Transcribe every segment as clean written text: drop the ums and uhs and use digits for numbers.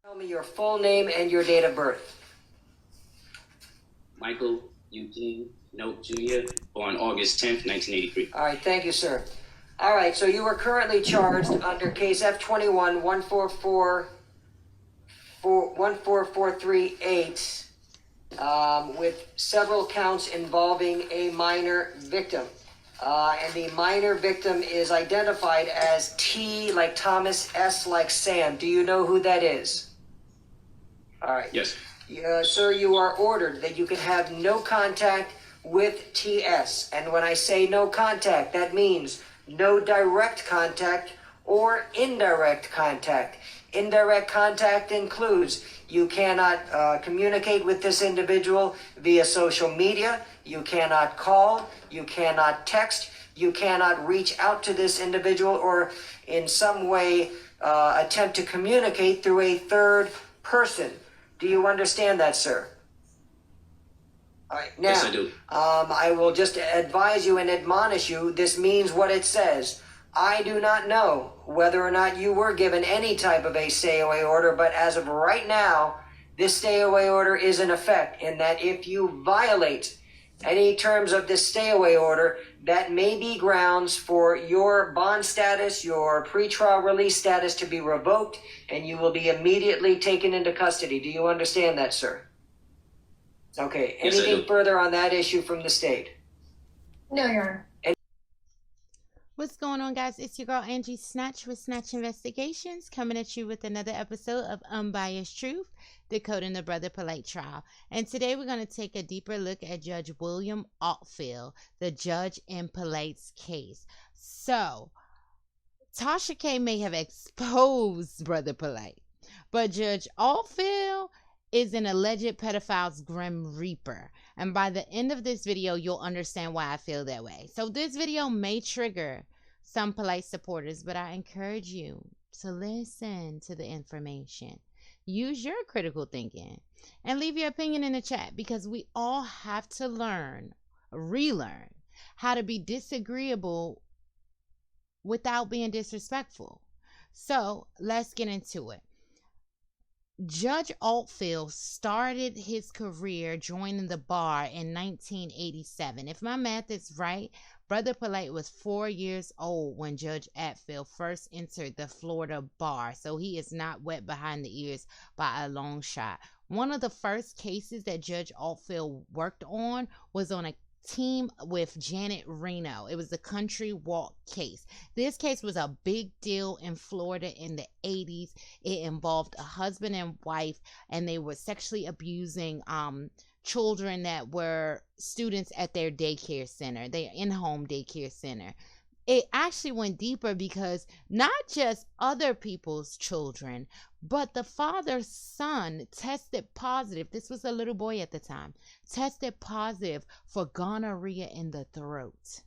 Tell me your full name and your date of birth. Michael Eugene Note Jr., born August 10th, 1983. All right, thank you, sir. All right, so you are currently charged under case F21 14438 with several counts involving a minor victim. And the minor victim is identified as T like Thomas, S like Sam. Do you know who that is? All right. Yes. Sir, you are ordered that you can have no contact with TS. And when I say no contact, that means no direct contact or indirect contact. Indirect contact includes you cannot communicate with this individual via social media, you cannot call, you cannot text, you cannot reach out to this individual or in some way attempt to communicate through a third person. Do you understand that, sir? All right, now, Yes, I do. I will just advise you and admonish you, this means what it says. I do not know whether or not you were given any type of a stay-away order, but as of right now, this stay-away order is in effect, in that if you violate any terms of this stay-away order, that may be grounds for your bond status, your pretrial release status to be revoked, and you will be immediately taken into custody. Do you understand that, sir? Okay, Yes, I anything do. further on that issue from the state? No, Your Honor. What's going on, guys? It's your girl Angie Snatch with Snatch Investigations, coming at you with another episode of Unbiased Truth, decoding the Brother Polight trial. And today we're going to take a deeper look at Judge William Altfield, the judge in Polight's case. So, Tasha K may have exposed Brother Polight, but Judge Altfield is an alleged pedophile's grim reaper. And by the end of this video, you'll understand why I feel that way. So this video may trigger some Polight supporters, but I encourage you to listen to the information. Use your critical thinking and leave your opinion in the chat, because we all have to relearn how to be disagreeable without being disrespectful. So let's get into it. Judge Altfield started his career joining the bar in 1987. If my math is right, Brother Polight was 4 years old when Judge Altfield first entered the Florida bar, so he is not wet behind the ears by a long shot. One of the first cases that Judge Altfield worked on was on a team with Janet Reno. It was the country walk case. This case was a big deal in Florida in the 80s. It involved a husband and wife, and they were sexually abusing children that were students at their daycare center, their in-home daycare center. It actually went deeper because not just other people's children, but the father's son tested positive. This was a little boy at the time, tested positive for gonorrhea in the throat.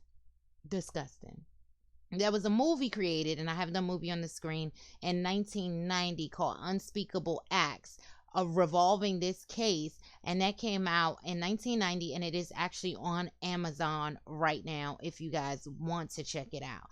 Disgusting. There was a movie created, and I have the movie on the screen, in 1990 called Unspeakable Acts, revolving this case, and that came out in 1990, and it is actually on Amazon right now if you guys want to check it out.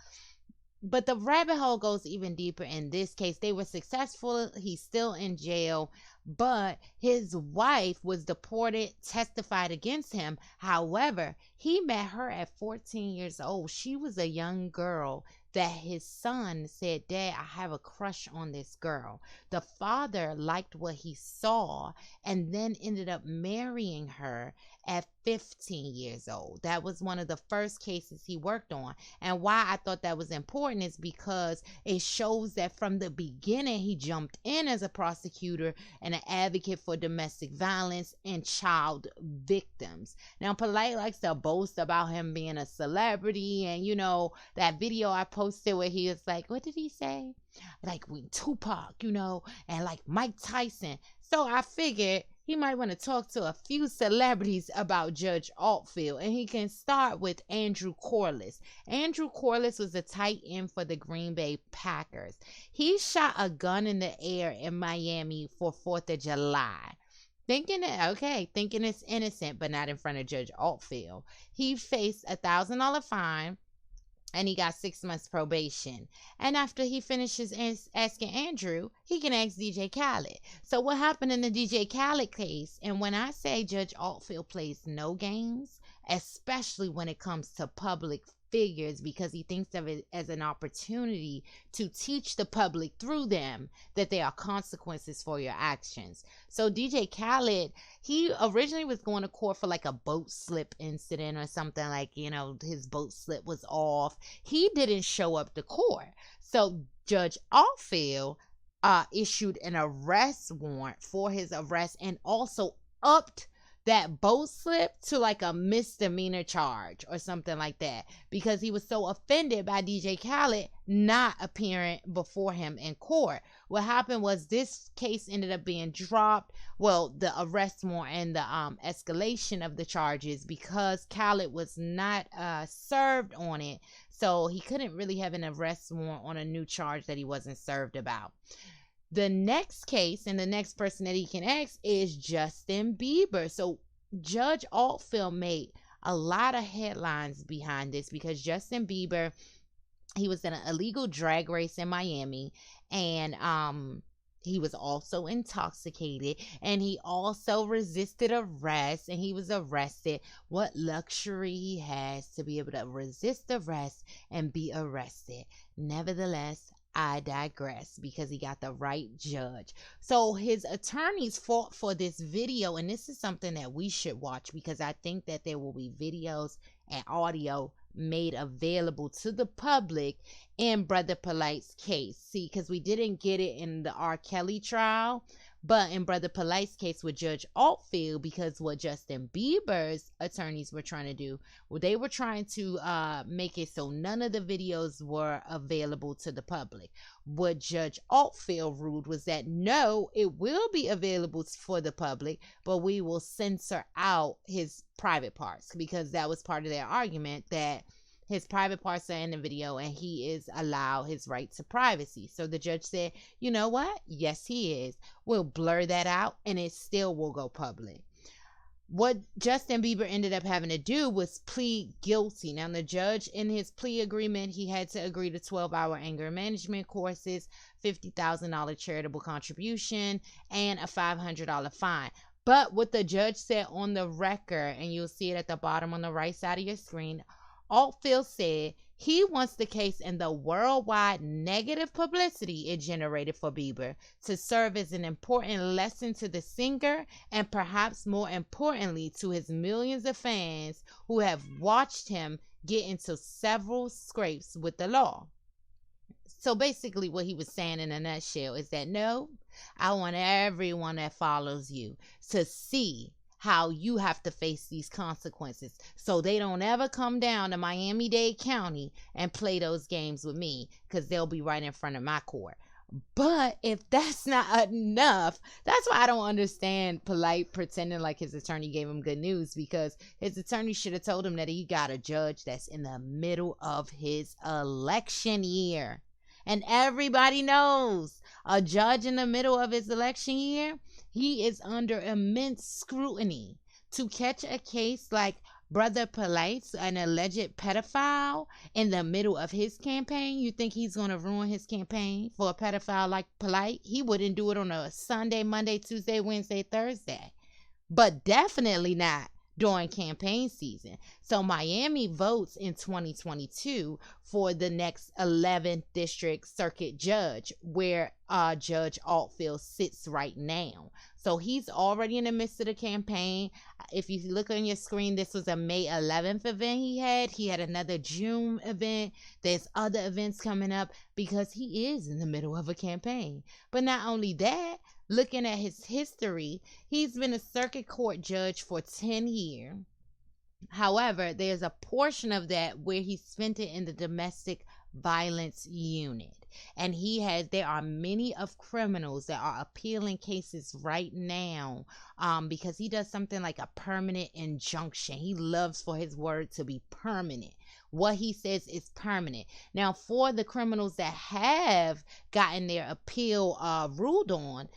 But the rabbit hole goes even deeper in this case. They were successful. He's still in jail, but his wife was deported, testified against him. However, he met her at 14 years old. She was a young girl that his son said, "Dad, I have a crush on this girl." The father liked what he saw and then ended up marrying her at 15 years old. That was one of the first cases he worked on. And why I thought that was important is because it shows that from the beginning he jumped in as a prosecutor and an advocate for domestic violence and child victims. Now, Polight likes to boast about him being a celebrity, and you know that video I posted where he was like, what did he say? Like with Tupac, you know, and like Mike Tyson. So I figured he might want to talk to a few celebrities about Judge Altfield, and he can start with Andrew Corliss. Andrew Corliss was a tight end for the Green Bay Packers. He shot a gun in the air in Miami for 4th of July. Thinking it's innocent, but not in front of Judge Altfield. He faced a $1,000 fine and he got 6 months probation. And after he finishes asking Andrew, he can ask DJ Khaled. So what happened in the DJ Khaled case? And when I say Judge Altfield plays no games, especially when it comes to public figures, because he thinks of it as an opportunity to teach the public through them that there are consequences for your actions. So DJ Khaled, he originally was going to court for like a boat slip incident or something, like, his boat slip was off. He didn't show up to court. So Judge Altfield issued an arrest warrant for his arrest and also upped that boat slip to like a misdemeanor charge or something like that, because he was so offended by DJ Khaled not appearing before him in court. What happened was this case ended up being dropped. Well, the arrest warrant and the escalation of the charges, because Khaled was not served on it. So he couldn't really have an arrest warrant on a new charge that he wasn't served about. The next case and the next person that he can ask is Justin Bieber. So Judge Altfield made a lot of headlines behind this because Justin Bieber, he was in an illegal drag race in Miami, and he was also intoxicated, and he also resisted arrest, and he was arrested. What luxury he has to be able to resist arrest and be arrested. Nevertheless, I digress, because he got the right judge. So his attorneys fought for this video, and this is something that we should watch, because I think that there will be videos and audio made available to the public in Brother Polight's case. See, because we didn't get it in the R. Kelly trial, but in Brother Polight's case with Judge Altfield, because what Justin Bieber's attorneys were trying to do, well, they were trying to make it so none of the videos were available to the public. What Judge Altfield ruled was that no, it will be available for the public, but we will censor out his private parts, because that was part of their argument, that his private parts are in the video and he is allowed his right to privacy. So the judge said, you know what? Yes, he is. We'll blur that out and it still will go public. What Justin Bieber ended up having to do was plead guilty. Now, the judge, in his plea agreement, he had to agree to 12-hour anger management courses, $50,000 charitable contribution, and a $500 fine. But what the judge said on the record, and you'll see it at the bottom on the right side of your screen, Altfield said he wants the case and the worldwide negative publicity it generated for Bieber to serve as an important lesson to the singer, and perhaps more importantly to his millions of fans who have watched him get into several scrapes with the law. So basically what he was saying in a nutshell is that, no, I want everyone that follows you to see how you have to face these consequences, so they don't ever come down to Miami-Dade County and play those games with me, because they'll be right in front of my court. But if that's not enough, that's why I don't understand Polight pretending like his attorney gave him good news, because his attorney should have told him that he got a judge that's in the middle of his election year. And everybody knows a judge in the middle of his election year, he is under immense scrutiny. To catch a case like Brother Polight's, an alleged pedophile, in the middle of his campaign, you think he's going to ruin his campaign for a pedophile like Polight? He wouldn't do it on a Sunday, Monday, Tuesday, Wednesday, Thursday. But definitely not during campaign season. So Miami votes in 2022 for the next 11th district circuit judge, where Judge Altfield sits right now. So he's already in the midst of the campaign. If you look on your screen, this was a May 11th event he had. He had another June event. There's other events coming up, because he is in the middle of a campaign. But not only that, looking at his history, he's been a circuit court judge for 10 years. However, there's a portion of that where he spent it in the domestic violence unit. And there are many of criminals that are appealing cases right now because he does something like a permanent injunction. He loves for his word to be permanent. What he says is permanent. Now, for the criminals that have gotten their appeal ruled on,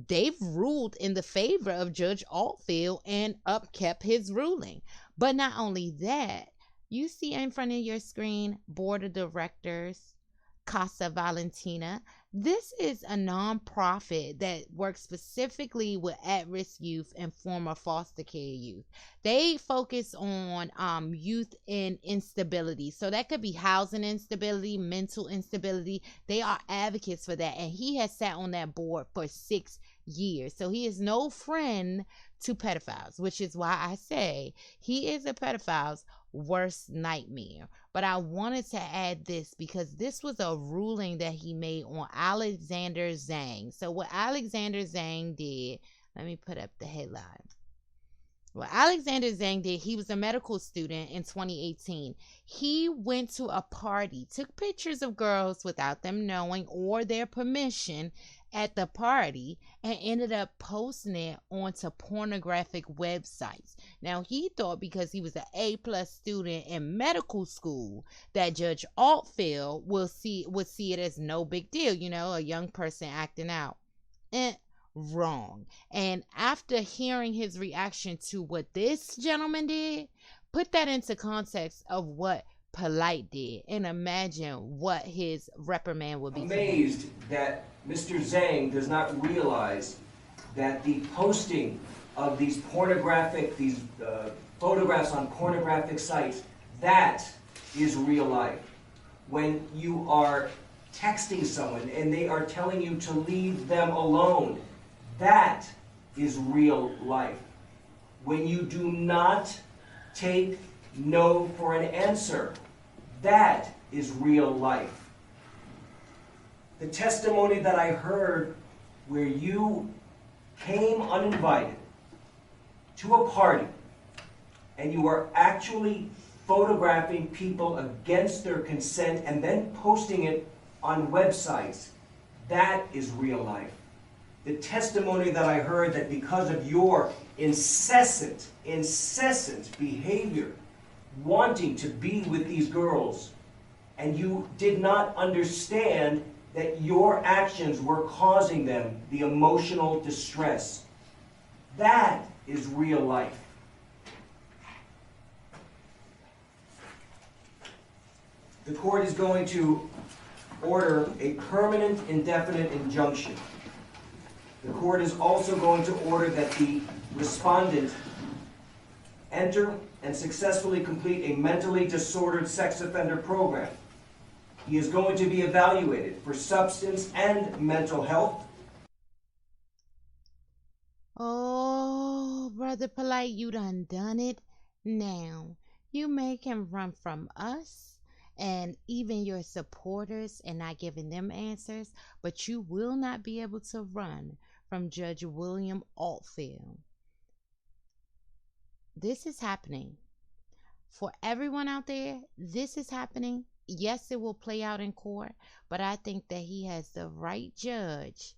they've ruled in the favor of Judge Altfield and upkept his ruling. But not only that, You see in front of your screen, Board of Directors, Casa Valentina. This is a nonprofit that works specifically with at-risk youth and former foster care youth. They focus on youth in instability. So that could be housing instability, mental instability. They are advocates for that. And he has sat on that board for 6 years. So he is no friend to pedophiles, which is why I say he is a pedophile's worst nightmare. But I wanted to add this because this was a ruling that he made on Alexander Zhang. So what Alexander Zhang did, let me put up the headline. What Alexander Zhang did, he was a medical student in 2018. He went to a party, took pictures of girls without them knowing or their permission at the party, and ended up posting it onto pornographic websites. Now, he thought because he was an A+ student in medical school that Judge Altfield would see it as no big deal, you know, a young person acting out. Wrong. And after hearing his reaction to what this gentleman did, put that into context of what Polight did and imagine what his reprimand would be. Amazed that Mr. Zhang does not realize that the posting of these photographs on pornographic sites, that is real life. When you are texting someone and they are telling you to leave them alone, that is real life. When you do not take no for an answer, that is real life. The testimony that I heard where you came uninvited to a party and you are actually photographing people against their consent and then posting it on websites, that is real life. The testimony that I heard that because of your incessant behavior, wanting to be with these girls, and you did not understand that your actions were causing them the emotional distress. That is real life. The court is going to order a permanent indefinite injunction. The court is also going to order that the respondent enter and successfully complete a mentally disordered sex offender program. He is going to be evaluated for substance and mental health. Oh, Brother Polight, you done it now. You make him run from us and even your supporters and not giving them answers, but you will not be able to run from Judge William Altfield. This is happening. For everyone out there, this is happening. Yes, it will play out in court, but I think that he has the right judge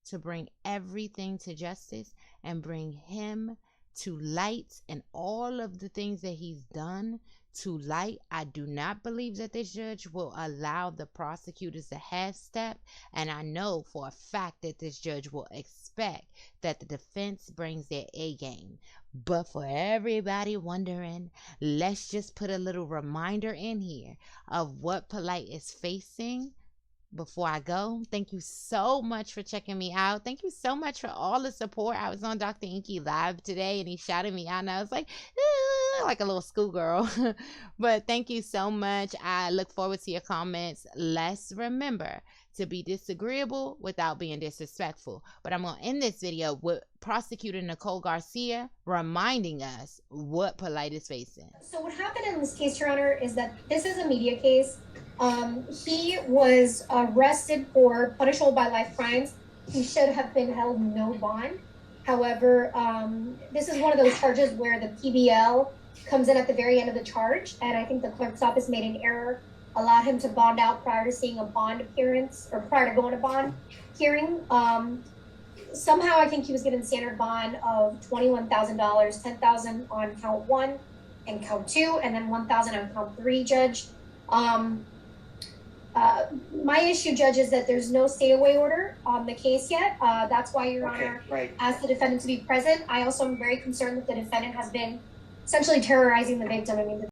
to bring everything to justice and bring him to light, and all of the things that he's done to light. I do not believe that this judge will allow the prosecutors to half step, and I know for a fact that this judge will expect that the defense brings their A game. But for everybody wondering, let's just put a little reminder in here of what Polight is facing. Before I go, thank you so much for checking me out. Thank you so much for all the support. I was on Dr. Inky Live today and he shouted me out and I was like a little schoolgirl. But thank you so much. I look forward to your comments. Let's remember to be disagreeable without being disrespectful. But I'm going to end this video with Prosecutor Nicole Garcia reminding us what Polight is facing. So what happened in this case, Your Honor, is that this is a media case. He was arrested for punishable by life crimes. He should have been held no bond. However, this is one of those charges where the PBL comes in at the very end of the charge, and I think the clerk's office made an error, allowed him to bond out prior to seeing a bond appearance, or prior to going to bond hearing. Somehow I think he was given standard bond of $21,000, $10,000 on count 1 and count 2, and then $1,000 on count 3, Judge. My issue, Judge, is that there's no stay-away order on the case yet. That's why Your Honor asked the defendant to be present. I also am very concerned that the defendant has been essentially terrorizing the victim. I mean,